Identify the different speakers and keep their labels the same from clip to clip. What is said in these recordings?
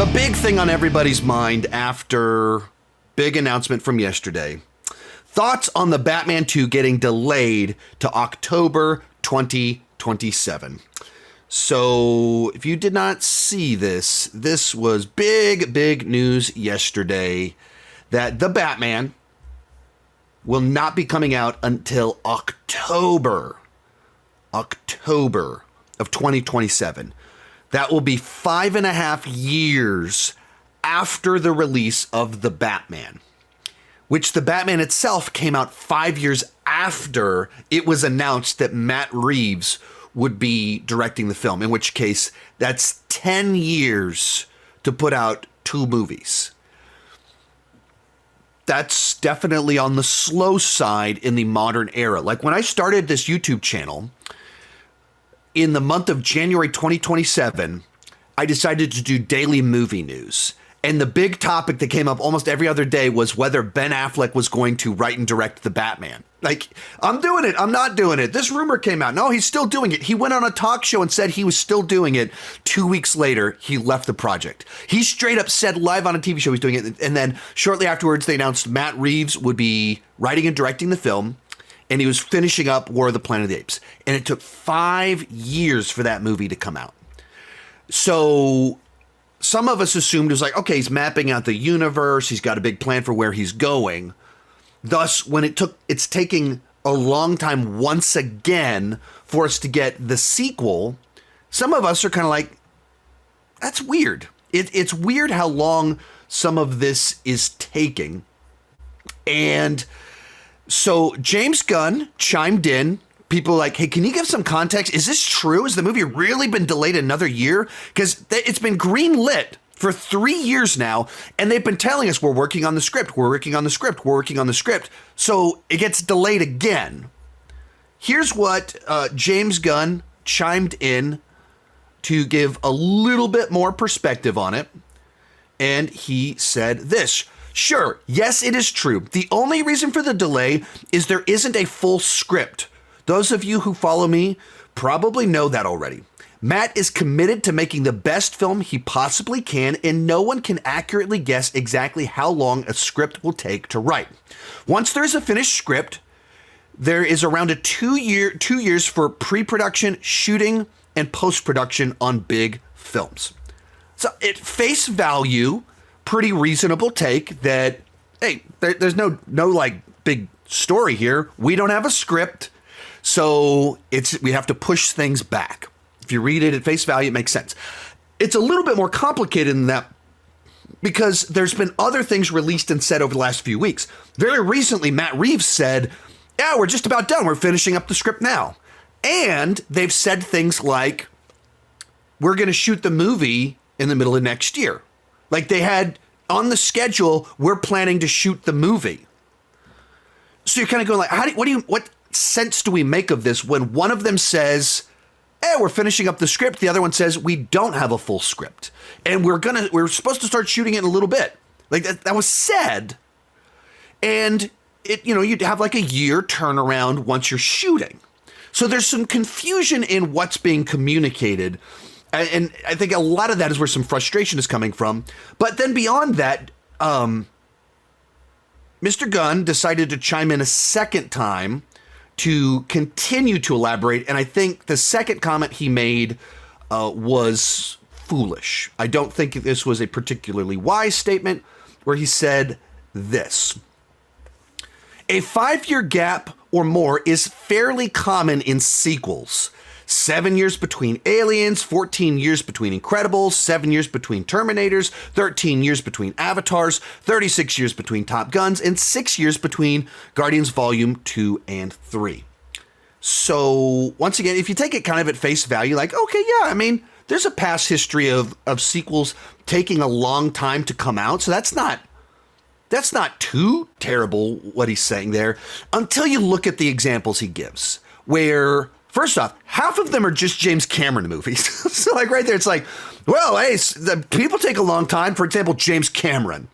Speaker 1: The big thing on everybody's mind after big announcement from yesterday. Thoughts on the Batman 2 getting delayed to October 2027. So if you did not see this, this was big news yesterday that the Batman will not be coming out until October of 2027. That will be 5.5 years after the release of The Batman, which The Batman itself came out 5 years after it was announced that Matt Reeves would be directing the film, in which case that's 10 years to put out 2 movies. That's definitely on the slow side in the modern era. Like when I started this YouTube channel, in the month of January 2027, I decided to do daily movie news. And the big topic that came up almost every other day was whether Ben Affleck was going to write and direct The Batman. Like, I'm doing it. I'm not doing it. This rumor came out. No, he's still doing it. He went on a talk show and said he was still doing it. 2 weeks later, he left the project. He straight up said live on a TV show he's doing it. And then shortly afterwards, they announced Matt Reeves would be writing and directing the film. And he was finishing up War of the Planet of the Apes. And it took 5 years for that movie to come out. So some of us assumed it was like, okay, he's mapping out the universe. He's got a big plan for where he's going. Thus, when it's taking a long time once again for us to get the sequel, some of us are kind of like, that's weird. It's weird how long some of this is taking. And so James Gunn chimed in. People are like, hey, can you give some context? Is this true? Has the movie really been delayed another year? Because it's been green-lit for 3 years now, and they've been telling us we're working on the script, we're working on the script, we're working on the script. So it gets delayed again. Here's what James Gunn chimed in to give a little bit more perspective on it. And he said this. Sure, yes, it is true. The only reason for the delay is there isn't a full script. Those of you who follow me probably know that already. Matt is committed to making the best film he possibly can, and no one can accurately guess exactly how long a script will take to write. Once there's a finished script, there is around a 2 years for pre-production, shooting, and post-production on big films. So at face value, pretty reasonable take that, hey, there's no like big story here. We don't have a script, so we have to push things back. If you read it at face value, it makes sense. It's a little bit more complicated than that because there's been other things released and said over the last few weeks. Very recently, Matt Reeves said, yeah, we're just about done. We're finishing up the script now. And they've said things like, we're going to shoot the movie in the middle of next year. Like they had on the schedule, we're planning to shoot the movie. So you're kind of going like, what sense do we make of this when one of them says, hey, we're finishing up the script. The other one says we don't have a full script and we're supposed to start shooting it in a little bit. Like that was said. And you'd have like a year turnaround once you're shooting. So there's some confusion in what's being communicated. And I think a lot of that is where some frustration is coming from. But then beyond that, Mr. Gunn decided to chime in a second time to continue to elaborate. And I think the second comment he made was foolish. I don't think this was a particularly wise statement where he said this. A 5-year gap or more is fairly common in sequels. 7 years between Aliens, 14 years between Incredibles, 7 years between Terminators, 13 years between Avatars, 36 years between Top Guns, and 6 years between Guardians Volume 2 and 3. So, once again, if you take it kind of at face value, like, okay, yeah, I mean, there's a past history of sequels taking a long time to come out, so that's not too terrible what he's saying there, until you look at the examples he gives, where first off, half of them are just James Cameron movies. So like right there, it's like, well, hey, the people take a long time. For example, James Cameron.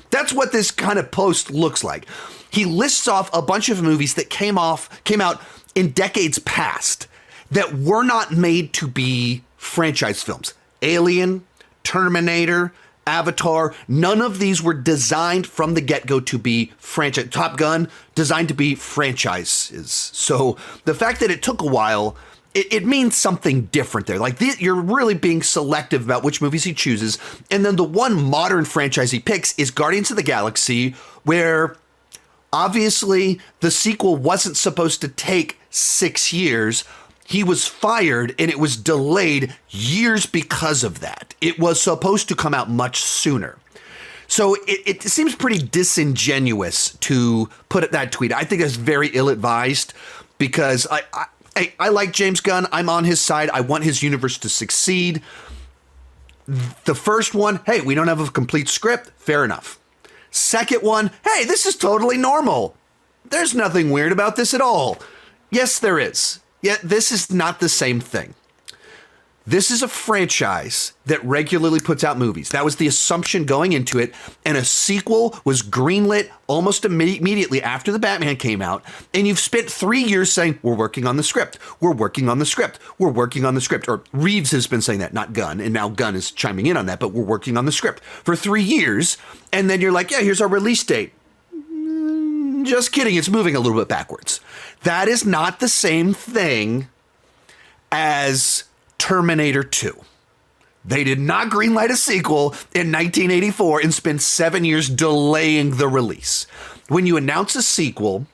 Speaker 1: That's what this kind of post looks like. He lists off a bunch of movies that came out in decades past that were not made to be franchise films. Alien, Terminator, Avatar, none of these were designed from the get-go to be franchise. Top Gun, designed to be franchises. So the fact that it took a while, it means something different there. Like, you're really being selective about which movies he chooses. And then the one modern franchise he picks is Guardians of the Galaxy, where obviously the sequel wasn't supposed to take 6 years. He was fired and it was delayed years because of that. It was supposed to come out much sooner. So it seems pretty disingenuous to put that tweet. I think it's very ill-advised because I like James Gunn. I'm on his side. I want his universe to succeed. The first one, hey, we don't have a complete script. Fair enough. Second one, hey, this is totally normal. There's nothing weird about this at all. Yes, there is. Yet this is not the same thing. This is a franchise that regularly puts out movies. That was the assumption going into it. And a sequel was greenlit almost immediately after the Batman came out. And you've spent 3 years saying, we're working on the script. We're working on the script. We're working on the script. Or Reeves has been saying that, not Gunn. And now Gunn is chiming in on that. But we're working on the script for 3 years. And then you're like, yeah, here's our release date. Just kidding. It's moving a little bit backwards. That is not the same thing as Terminator 2. They did not greenlight a sequel in 1984 and spend 7 years delaying the release. When you announce a sequel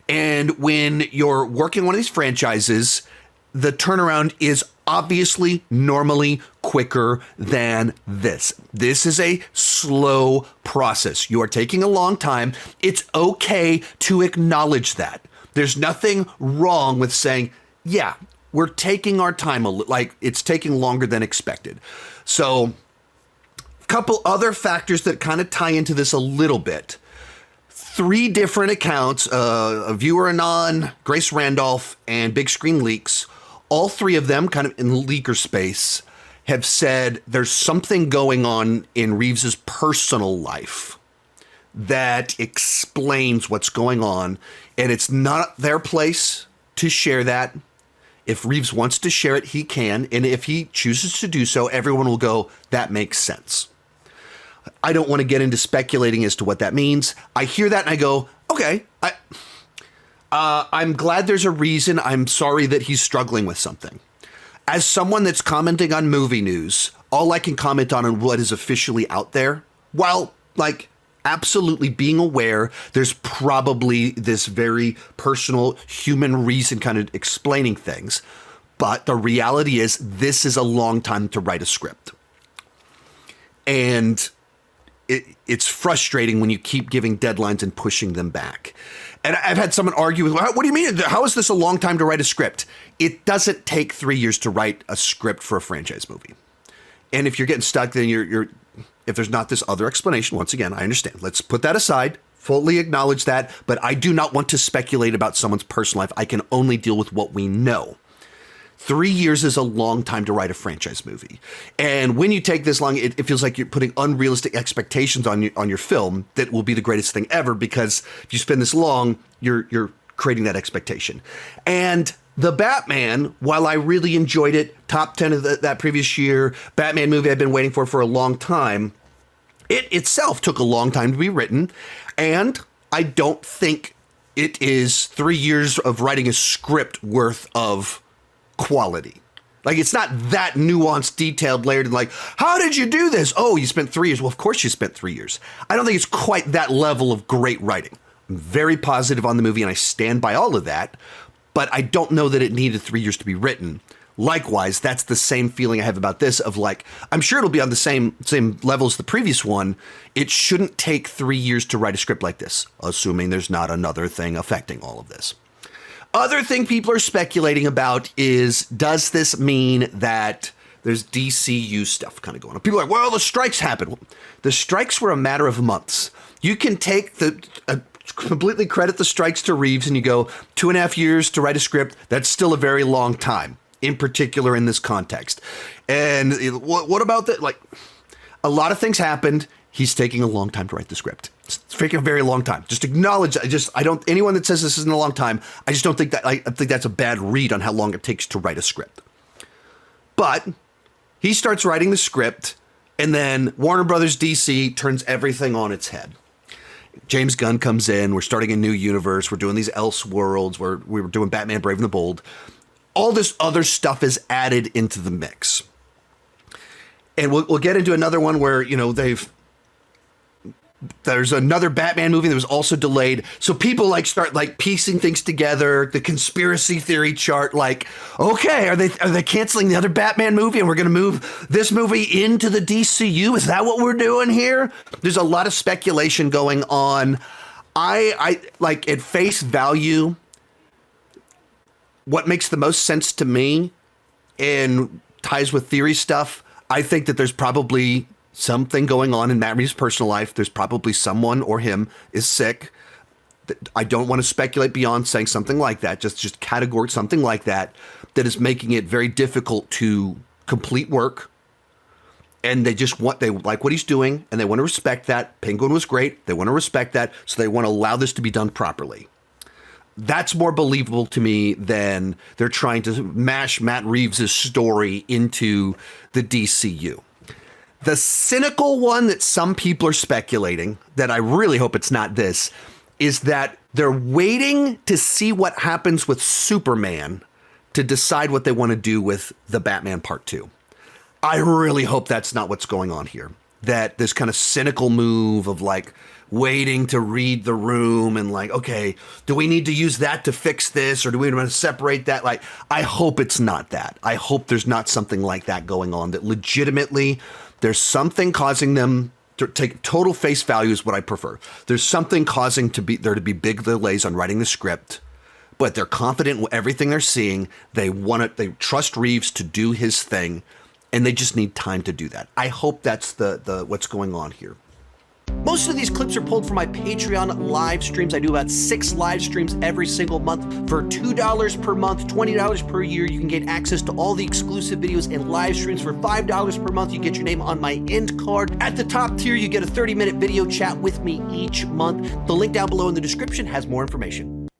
Speaker 1: and when you're working one of these franchises, the turnaround is obviously normally quicker than this. This is a slow process. You are taking a long time. It's okay to acknowledge that. There's nothing wrong with saying, yeah, we're taking our time, like it's taking longer than expected. So a couple other factors that kind of tie into this a little bit. 3 different accounts, a Viewer Anon, Grace Randolph, and Big Screen Leaks, all 3 of them kind of in leaker space have said there's something going on in Reeves's personal life that explains what's going on. And it's not their place to share that. If Reeves wants to share it, he can. And if he chooses to do so, everyone will go, that makes sense. I don't want to get into speculating as to what that means. I hear that and I go, okay, I'm glad there's a reason. I'm sorry that he's struggling with something. As someone that's commenting on movie news, all I can comment on what is officially out there, while like absolutely being aware there's probably this very personal human reason kind of explaining things. But the reality is this is a long time to write a script. And it's frustrating when you keep giving deadlines and pushing them back. And I've had someone argue with, what do you mean? How is this a long time to write a script? It doesn't take 3 years to write a script for a franchise movie. And if you're getting stuck, then if there's not this other explanation, once again, I understand. Let's put that aside, fully acknowledge that. But I do not want to speculate about someone's personal life. I can only deal with what we know. 3 years is a long time to write a franchise movie. And when you take this long, it feels like you're putting unrealistic expectations on your film that will be the greatest thing ever, because if you spend this long, you're creating that expectation. And the Batman, while I really enjoyed it, top 10 of that previous year, Batman movie I've been waiting for a long time, it itself took a long time to be written. And I don't think it is 3 years of writing a script worth of quality. Like, it's not that nuanced, detailed, layered, and like, how did you do this? Oh, you spent 3 years. Well, of course you spent 3 years. I don't think it's quite that level of great writing. I'm very positive on the movie, and I stand by all of that, but I don't know that it needed 3 years to be written. Likewise, that's the same feeling I have about this of like, I'm sure it'll be on the same level as the previous one. It shouldn't take 3 years to write a script like this, assuming there's not another thing affecting all of this. Other thing people are speculating about is, does this mean that there's DCU stuff kind of going on? People are like, well, the strikes happened. The strikes were a matter of months. You can take completely credit the strikes to Reeves and you go 2.5 years to write a script. That's still a very long time, in particular in this context. And what about that? Like, a lot of things happened. He's taking a long time to write the script. It's taking a very long time. Just acknowledge. Anyone that says this isn't a long time, I just don't think that, I think that's a bad read on how long it takes to write a script. But he starts writing the script And then Warner Brothers DC turns everything on its head. James Gunn comes in. We're starting a new universe. We're doing these Elseworlds. We were doing Batman Brave and the Bold. All this other stuff is added into the mix. And we'll get into another one where, there's another Batman movie that was also delayed. So people start piecing things together, the conspiracy theory chart, okay, are they canceling the other Batman movie and we're going to move this movie into the DCU? Is that what we're doing here? There's a lot of speculation going on. I at face value, what makes the most sense to me and ties with theory stuff, I think that there's probably something going on in Matt Reeves' personal life. There's probably someone or him is sick. I don't want to speculate beyond saying something like that, just category something like that is making it very difficult to complete work. And they like what he's doing and they want to respect that. Penguin was great. They want to respect that. So they want to allow this to be done properly. That's more believable to me than they're trying to mash Matt Reeves' story into the DCU. The cynical one that some people are speculating, that I really hope it's not this, is that they're waiting to see what happens with Superman to decide what they want to do with the Batman Part 2. I really hope that's not what's going on here. That this kind of cynical move of waiting to read the room and okay, do we need to use that to fix this or do we want to separate that? I hope it's not that. I hope there's not something like that going on, that legitimately there's something causing them to take total face value is what I prefer. There's something causing there to be big delays on writing the script, but they're confident in everything they're seeing. They trust Reeves to do his thing, and they just need time to do that. I hope that's the what's going on here. Most of these clips are pulled from my Patreon live streams. I do about 6 live streams every single month. For $2 per month, $20 per year, you can get access to all the exclusive videos and live streams. For $5 per month, you get your name on my end card. At the top tier, you get a 30-minute video chat with me each month. The link down below in the description has more information.